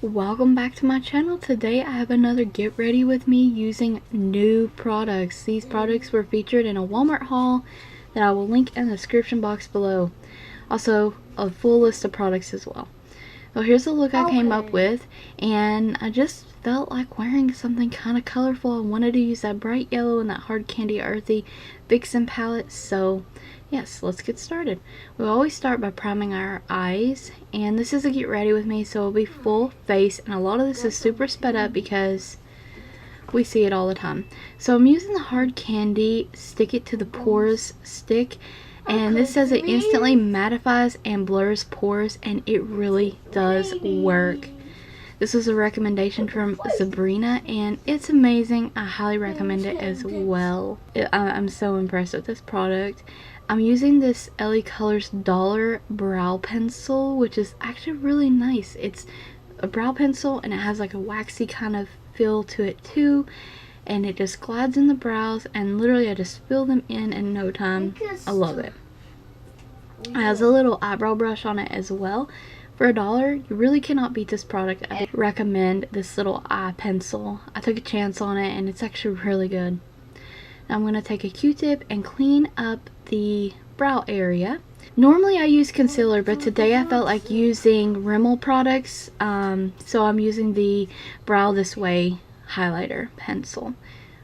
Welcome back to my channel. Today I have another get ready with me using new products. These products were featured in a Walmart haul that I will link in the description box below. Also a full list of products as well. So here's the look I came up with, and I just felt like wearing something kind of colorful. I wanted to use that bright yellow and that hard candy earthy Vixen palette, so yes, let's get started. We always start by priming our eyes, and this is a get ready with me, so it'll be full face, and a lot of this is super sped up because we see it all the time. So I'm using the hard candy stick it to the pores stick, and this says it instantly mattifies and blurs pores, and it really does work. This was a recommendation from Sabrina, and it's amazing. I highly recommend it as well. I'm so impressed with this product. I'm using this LAColors Dollar Brow Pencil, which is actually really nice. It's a brow pencil, and it has like a waxy kind of feel to it too. And it just glides in the brows, and literally I just fill them in no time. I love it. It has a little eyebrow brush on it as well. For $1, you really cannot beat this product. I recommend this little eye pencil. I took a chance on it, and it's actually really good. Now I'm going to take a Q-tip and clean up the brow area. Normally I use concealer, but today I felt like using Rimmel products, so I'm using the Brow This Way highlighter pencil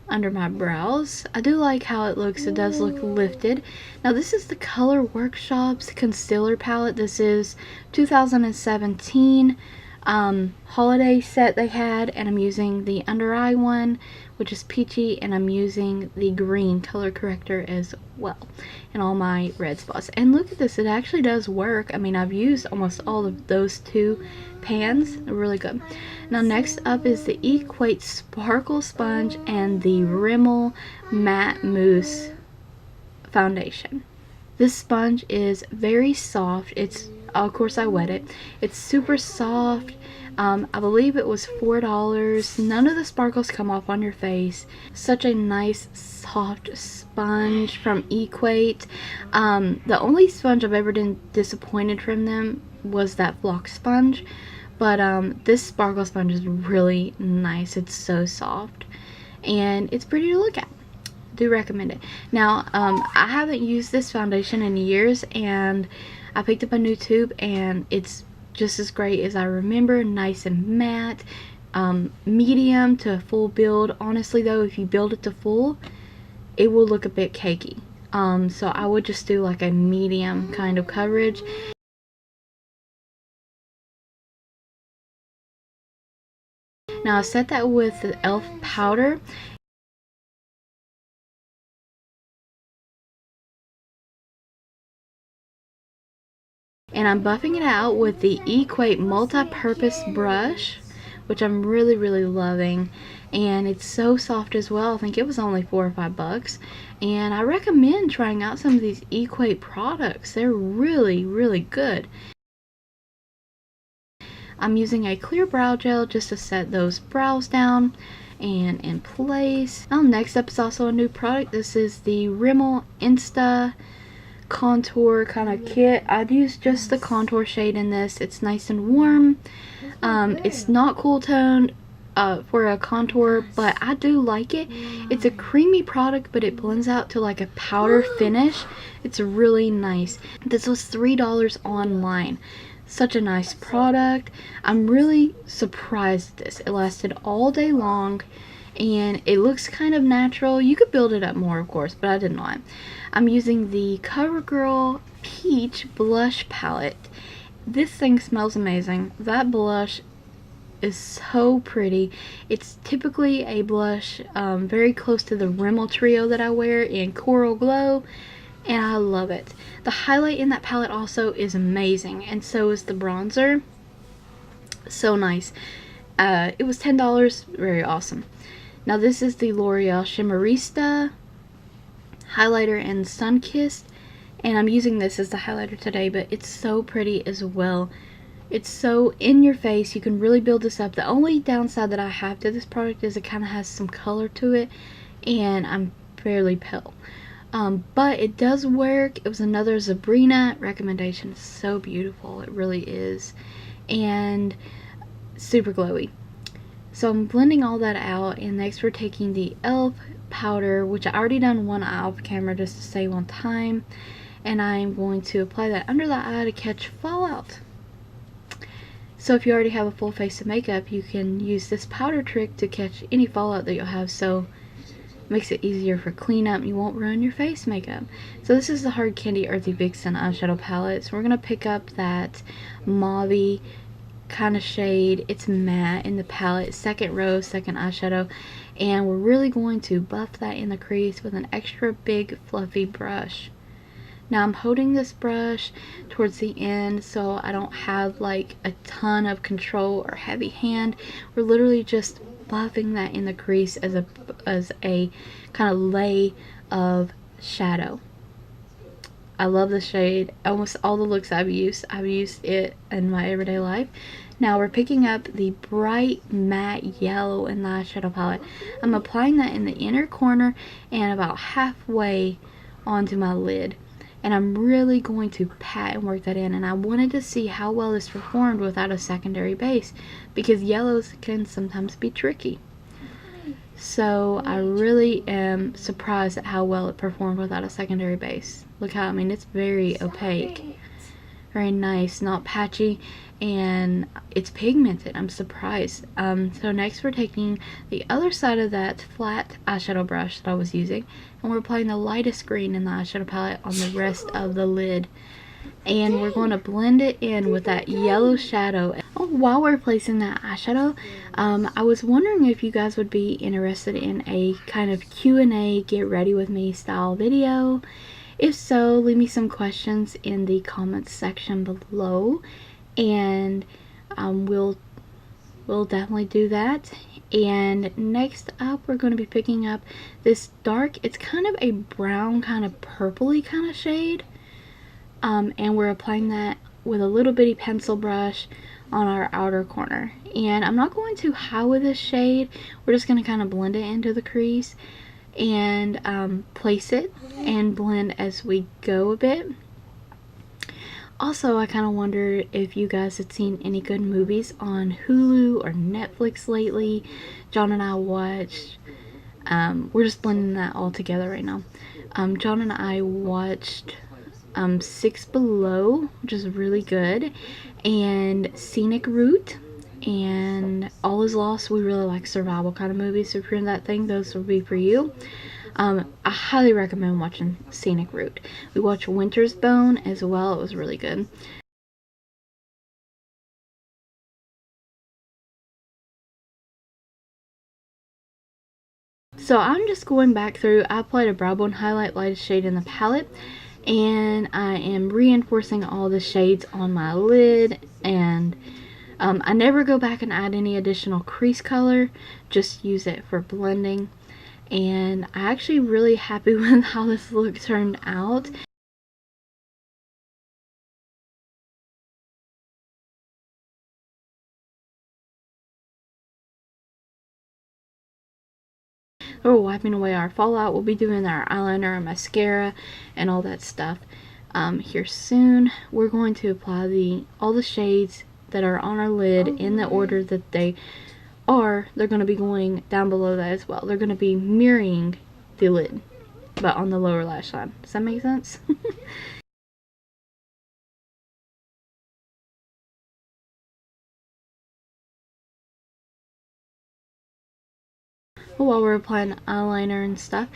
under my brows. I do like how it looks. It does look lifted. Now this is the Color Workshop's concealer palette. This is 2017 holiday set they had, and I'm using the under eye one, which is peachy, and I'm using the green color corrector as well in all my red spots. And look at this, it actually does work. I mean, I've used almost all of those two pans. They're really good. Now next up is the Equate Sparkle Sponge and the Rimmel Matte Mousse Foundation. This sponge is very soft. It's, of course I wet it. It's super soft. I believe it was $4. None of the sparkles come off on your face. Such a nice soft sponge from Equate. The only sponge I've ever been disappointed from them was that Flock sponge. But this sparkle sponge is really nice. It's so soft, and it's pretty to look at. Do recommend it. Now I haven't used this foundation in years, and I picked up a new tube, and it's just as great as I remember. Nice and matte, medium to full build. Honestly though, if you build it to full, it will look a bit cakey, so I would just do like a medium kind of coverage. Now I set that with the e.l.f. powder, and I'm buffing it out with the Equate multi-purpose brush, which I'm really loving, and it's so soft as well. I think it was only $4 or $5, and I recommend trying out some of these Equate products. They're really good. I'm using a clear brow gel just to set those brows down and in place. Now next up is also a new product. This is the Rimmel Insta contour kind of kit. I'd use just the contour shade in this. It's nice and warm. It's not cool toned for a contour, but I do like it. It's a creamy product, but it blends out to like a powder finish. It's really nice. This was $3 online. Such a nice product. I'm really surprised at this. It lasted all day long, and it looks kind of natural. You could build it up more, of course, but I did not. I'm using the CoverGirl Peach Blush Palette. This thing smells amazing. That blush is so pretty. It's typically a blush very close to the Rimmel trio that I wear in Coral Glow, and I love it. The highlight in that palette also is amazing, and so is the bronzer. So nice. It was $10. Very awesome. Now this is the Loreal Shimmerista highlighter in Sunkissed, and I'm using this as the highlighter today, but it's so pretty as well. It's so in your face. You can really build this up. The only downside that I have to this product is it kind of has some color to it, and I'm fairly pale. But it does work. It was another Sabrina recommendation. It's so beautiful. It really is. And super glowy. So I'm blending all that out, and next we're taking the e.l.f. powder, which I already done one eye off camera just to save on time, and I'm going to apply that under the eye to catch fallout. So if you already have a full face of makeup, you can use this powder trick to catch any fallout that you'll have, so it makes it easier for cleanup. You won't ruin your face makeup. So this is the Hard Candy Earthy Vixen eyeshadow palette. So we're going to pick up that mauve kind of shade. It's matte in the palette, second row, second eyeshadow, and we're really going to buff that in the crease with an extra big fluffy brush. Now I'm holding this brush towards the end so I don't have like a ton of control or heavy hand. We're literally just buffing that in the crease as a kind of lay of shadow. I love the shade. Almost all the looks I've used it in my everyday life. Now we're picking up the bright matte yellow in the eyeshadow palette. I'm applying that in the inner corner and about halfway onto my lid. And I'm really going to pat and work that in. And I wanted to see how well this performed without a secondary base, because yellows can sometimes be tricky. So I really am surprised at how well it performed without a secondary base. Look how, I mean, it's very opaque. Very nice, not patchy, and it's pigmented. I'm surprised. So next we're taking the other side of that flat eyeshadow brush that I was using, and we're applying the lightest green in the eyeshadow palette on the rest of the lid. And we're going to blend it in with that yellow shadow. Oh, while we're placing that eyeshadow, I was wondering if you guys would be interested in a kind of Q&A, get ready with me style video. If so, leave me some questions in the comments section below, and we'll definitely do that. And next up, we're going to be picking up this dark, it's kind of a brown, kind of purpley kind of shade. And we're applying that with a little bitty pencil brush on our outer corner. And I'm not going too high with this shade. We're just going to kind of blend it into the crease and place it and blend as we go a bit. Also, I kind of wonder if you guys had seen any good movies on Hulu or Netflix lately. John and I watched, we're just blending that all together right now. John and I watched Six Below, which is really good, and Scenic Route, and All Is Lost. We really like survival kind of movies, so if you're in that thing, those will be for you. I highly recommend watching Scenic Route. We watched Winter's Bone as well. It was really good. So I'm just going back through. I applied a brow bone highlight, lightest shade in the palette, and I am reinforcing all the shades on my lid. And I never go back and add any additional crease color, just use it for blending. And I'm actually really happy with how this look turned out. We're wiping away our fallout. We'll be doing our eyeliner and mascara and all that stuff here soon. We're going to apply all the shades that are on our lid in the order that they are. They're going to be going down below that as well. They're going to be mirroring the lid, but on the lower lash line. Does that make sense? While we're applying eyeliner and stuff,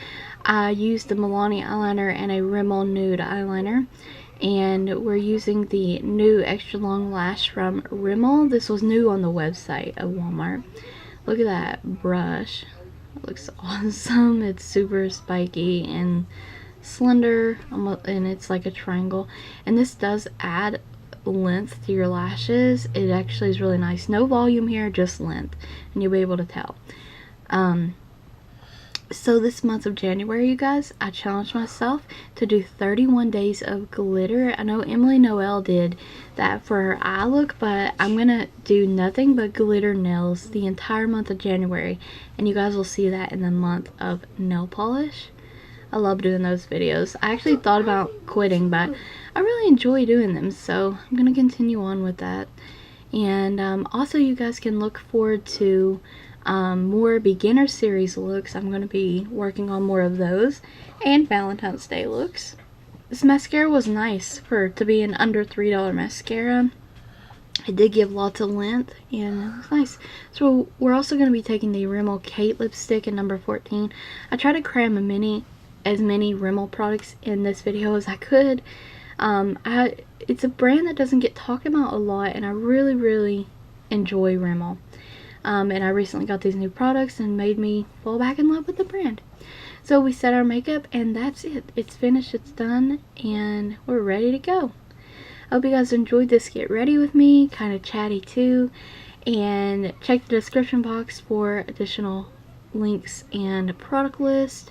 I used the Milani eyeliner and a Rimmel Nude eyeliner, and we're using the new extra long lash from Rimmel. This was new on the website of Walmart. Look at that brush. It looks awesome. It's super spiky and slender, and it's like a triangle, and this does add length to your lashes. It actually is really nice. No volume here, just length, and you'll be able to tell. So this month of January, you guys, I challenged myself to do 31 days of glitter. I know Emily Noel did that for her eye look, but I'm gonna do nothing but glitter nails the entire month of January, and you guys will see that in the month of nail polish. I love doing those videos. I actually thought about quitting, but I really enjoy doing them, so I'm gonna continue on with that. And also you guys can look forward to more beginner series looks. I'm going to be working on more of those, and Valentine's Day looks. This mascara was nice to be an under $3 mascara. It did give lots of length, and it was nice. So we're also going to be taking the Rimmel Kate lipstick in number 14. I tried to cram as many Rimmel products in this video as I could. It's a brand that doesn't get talked about a lot, and I really enjoy Rimmel. And I recently got these new products and made me fall back in love with the brand. So we set our makeup, and that's it. It's finished, it's done, and we're ready to go. I hope you guys enjoyed this get ready with me, kind of chatty too, and check the description box for additional links and product list.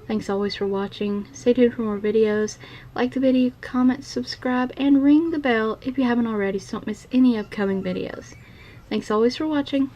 Thanks always for watching. Stay tuned for more videos. Like the video, comment, subscribe, and ring the bell if you haven't already so don't miss any upcoming videos. Thanks always for watching.